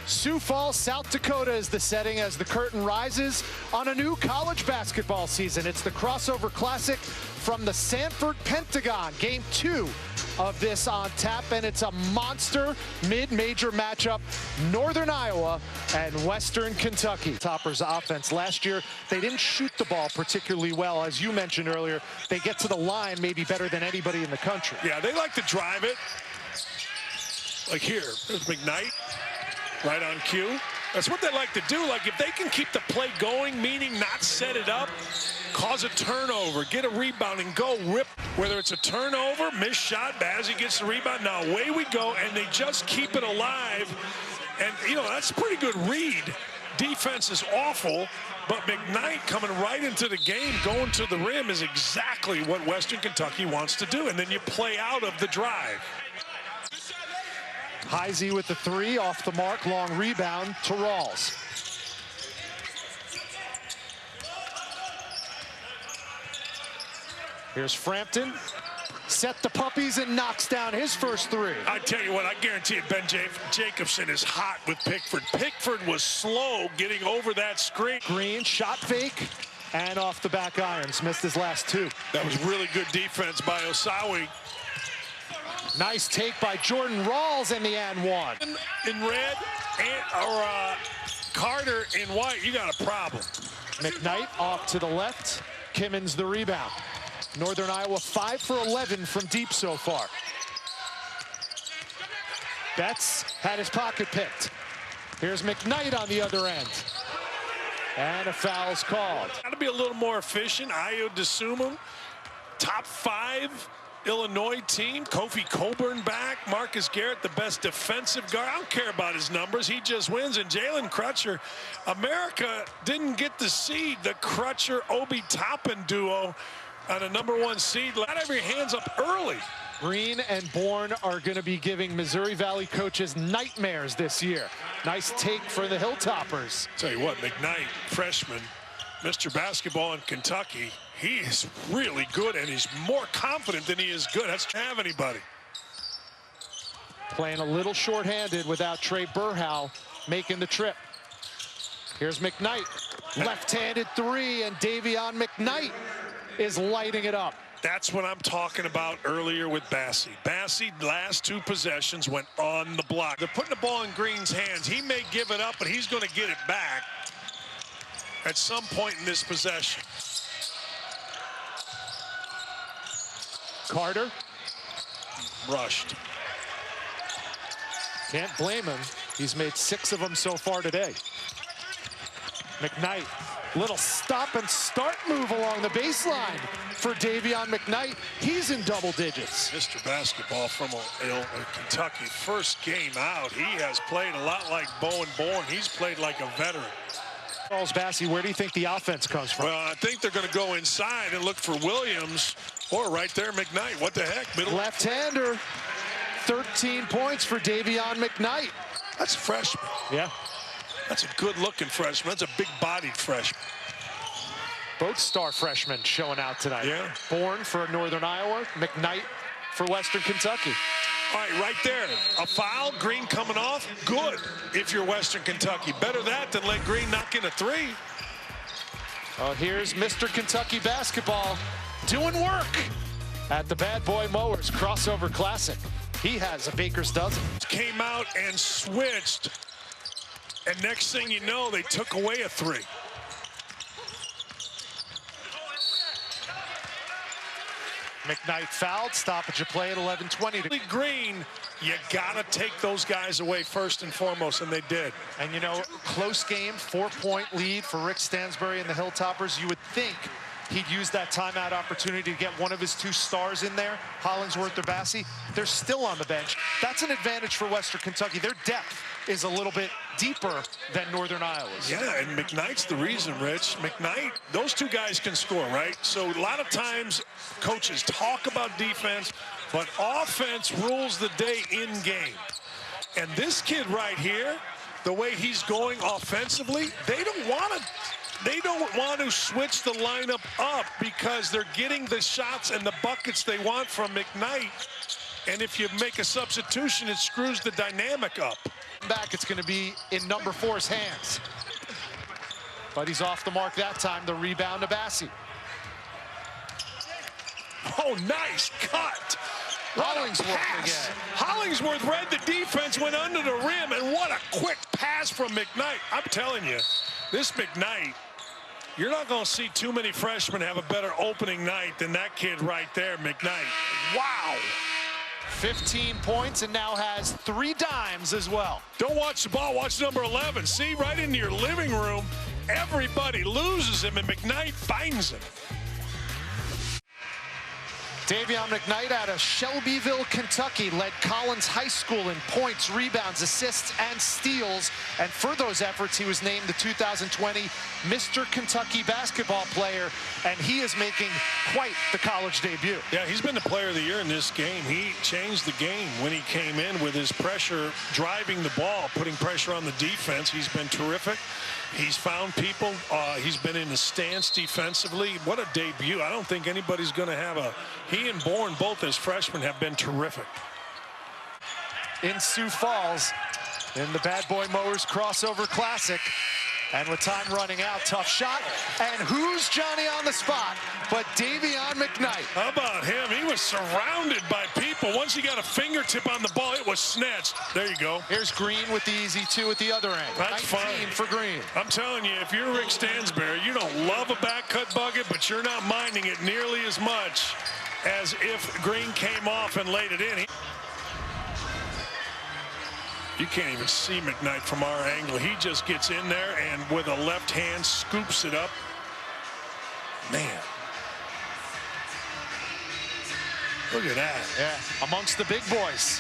Sioux Falls, South Dakota is the setting as the curtain rises on a new college basketball season. It's the Crossover Classic from the Sanford Pentagon. Game 2 of this on tap, and it's a monster mid-major matchup. Northern Iowa and Western Kentucky. Toppers offense. Last year, they didn't shoot the ball particularly well. As you mentioned earlier, they get to the line maybe better than anybody in the country. Yeah, they like to drive it. Like here, there's McKnight. Right on cue. That's what they like to do. Like, if they can keep the play going, meaning not set it up, cause a turnover, get a rebound, and go rip. Whether it's a turnover, missed shot, Bazzi gets the rebound. Now away we go, and they just keep it alive. And, you know, that's a pretty good read. Defense is awful, but McKnight coming right into the game, going to the rim is exactly what Western Kentucky wants to do. And then you play out of the drive. Heisey with the 3, off the mark, long rebound to Rawls. Here's Frampton, set the puppies and knocks down his first 3. I tell you what, I guarantee you, Ben Jacobson is hot with Pickford. Pickford was slow getting over that screen. Green, shot fake, and off the back irons, missed his last 2. That was really good defense by Osawi. Nice take by Jordan Rawls in the and one. In red, or Carter in white, you got a problem. McKnight off to the left. Kimmons the rebound. Northern Iowa 5 for 11 from deep so far. Betts had his pocket picked. Here's McKnight on the other end. And a foul's called. Got to be a little more efficient. Ayo DeSumo, top 5 Illinois team. Kofi Coburn back. Marcus Garrett, the best defensive guard. I don't care about his numbers. He just wins. And Jalen Crutcher. America didn't get to see the Crutcher-Obi Toppin duo on a #1 seed. Not have your hands up early. Green and Bourne are going to be giving Missouri Valley coaches nightmares this year. Nice take for the Hilltoppers. Tell you what, McKnight, freshman, Mr. Basketball in Kentucky, he is really good, and he's more confident than he is good. That's to have anybody. Playing a little short-handed without Trey Burhow making the trip. Here's McKnight, left-handed 3, and Dayvion McKnight is lighting it up. That's what I'm talking about earlier with Bassi. Bassi, last 2 possessions, went on the block. They're putting the ball in Green's hands. He may give it up, but he's going to get it back at some point in this possession. Carter. Rushed. Can't blame him. He's made 6 of them so far today. McKnight, little stop and start move along the baseline for Dayvion McKnight. He's in double digits. Mr. Basketball from Kentucky, first game out. He has played a lot like Bowen Bourne. He's played like a veteran. Charles Bassi, where do you think the offense comes from? Well, I think they're going to go inside and look for Williams, or right there, McKnight. What the heck? Middle. Left-hander, 13 points for Dayvion McKnight. That's a freshman. Yeah. That's a good-looking freshman. That's a big-bodied freshman. Both star freshmen showing out tonight. Yeah. Bourne for Northern Iowa, McKnight for Western Kentucky. All right, right there. A foul, Green coming off. Good if you're Western Kentucky. Better that than let Green knock in a 3. Well, here's Mr. Kentucky basketball doing work at the Bad Boy Mowers Crossover Classic. He has a baker's dozen. Came out and switched, and next thing you know, they took away a 3. McKnight fouled, stoppage of play at 11:20. Green, you gotta take those guys away first and foremost, and they did. And you know, close game, 4-point lead for Rick Stansbury and the Hilltoppers. You would think he'd use that timeout opportunity to get one of his 2 stars in there, Hollingsworth or Bassi. They're still on the bench. That's an advantage for Western Kentucky. Their depth is a little bit deeper than Northern Iowa's. Yeah, and McKnight's the reason, Rich. McKnight, those 2 guys can score, right? So a lot of times coaches talk about defense, but offense rules the day in game. And this kid right here, the way he's going offensively, they don't want to switch the lineup up because they're getting the shots and the buckets they want from McKnight. And if you make a substitution, it screws the dynamic up. Back, it's going to be in number 4's hands. But he's off the mark that time. The rebound to Bassi. Oh, nice cut. Hollingsworth again. Hollingsworth read the defense, went under the rim, and what a quick pass from McKnight. I'm telling you, this McKnight, you're not going to see too many freshmen have a better opening night than that kid right there, McKnight. Wow. 15 points and now has 3 dimes as well. Don't watch the ball, watch number 11. See, right into your living room, everybody loses him, and McKnight finds him. Dayvion McKnight out of Shelbyville, Kentucky, led Collins High School in points, rebounds, assists, and steals. And for those efforts, he was named the 2020 Mr. Kentucky basketball player, and he is making quite the college debut. Yeah, he's been the player of the year in this game. He changed the game when he came in with his pressure, driving the ball, putting pressure on the defense. He's been terrific. He's found people. He's been in the stance defensively. What a debut. I don't think anybody's going to have a... He and Bourne, both as freshmen, have been terrific. In Sioux Falls, in the Bad Boy Mowers Crossover Classic. And with time running out, tough shot. And who's Johnny on the spot but Dayvion McKnight? How about him? He was surrounded by people. Once he got a fingertip on the ball, it was snatched. There you go. Here's Green with the easy 2 at the other end. That's 19 fine for Green. I'm telling you, if you're Rick Stansberry, you don't love a back cut bucket, but you're not minding it nearly as much as if Green came off and laid it in. You can't even see McKnight from our angle. He just gets in there and with a left hand scoops it up. Man. Look at that. Yeah, amongst the big boys.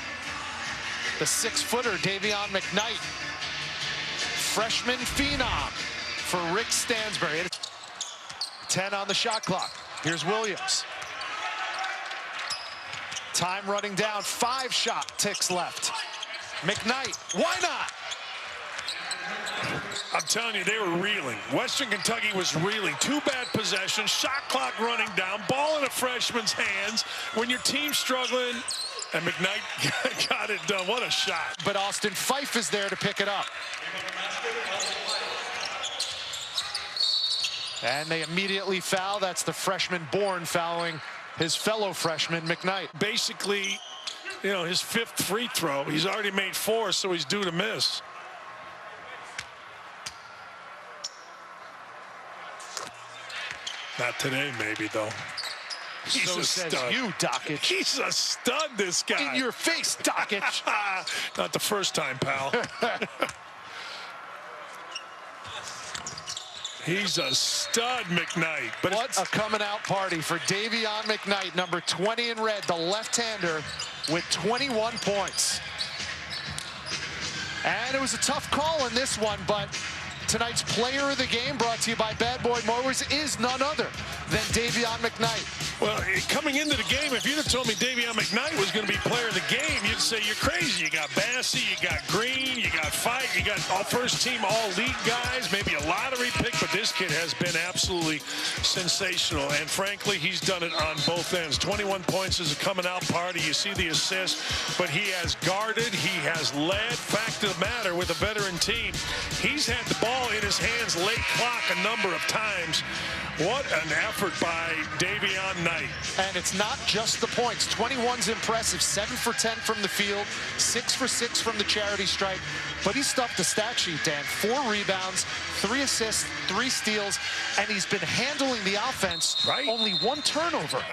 The 6-footer, Dayvion McKnight. Freshman phenom for Rick Stansberry. 10 on the shot clock. Here's Williams. Time running down, 5 shot ticks left. McKnight, why not? I'm telling you, they were reeling. Western Kentucky was reeling. 2 bad possessions, shot clock running down, ball in a freshman's hands. When your team's struggling, and McKnight got it done. What a shot. But Austin Fife is there to pick it up. And they immediately foul. That's the freshman Bourne fouling his fellow freshman McKnight. Basically, you know, his 5th free throw. He's already made 4, so he's due to miss. Not today, maybe, though. He's so a says stud. you, Dockage. He's a stud, this guy. In your face, Dockage. Not the first time, pal. He's a stud, McKnight. But what a coming out party for Dayvion McKnight, number 20 in red, the left-hander with 21 points. And it was a tough call in this one, but tonight's player of the game, brought to you by Bad Boy Mowers, is none other than Dayvion McKnight. Well, coming into the game, if you'd have told me Dayvion McKnight was going to be player of the game, you'd say you're crazy. You got Bassi, you got Green, you got Fife, you got all first-team all-league guys, maybe a lottery pick, but this kid has been absolutely sensational. And frankly, he's done it on both ends. 21 points is a coming-out party. You see the assist, but he has guarded, he has led. Fact of the matter, with a veteran team, he's had the ball in his hands late clock a number of times. What an effort by Dayvion Knight. And it's not just the points. 21's impressive. 7 for 10 from the field, 6 for 6 from the charity stripe. But he stuffed the stat sheet, Dan. 4 rebounds, 3 assists, 3 steals, and he's been handling the offense. Right. Only 1 turnover.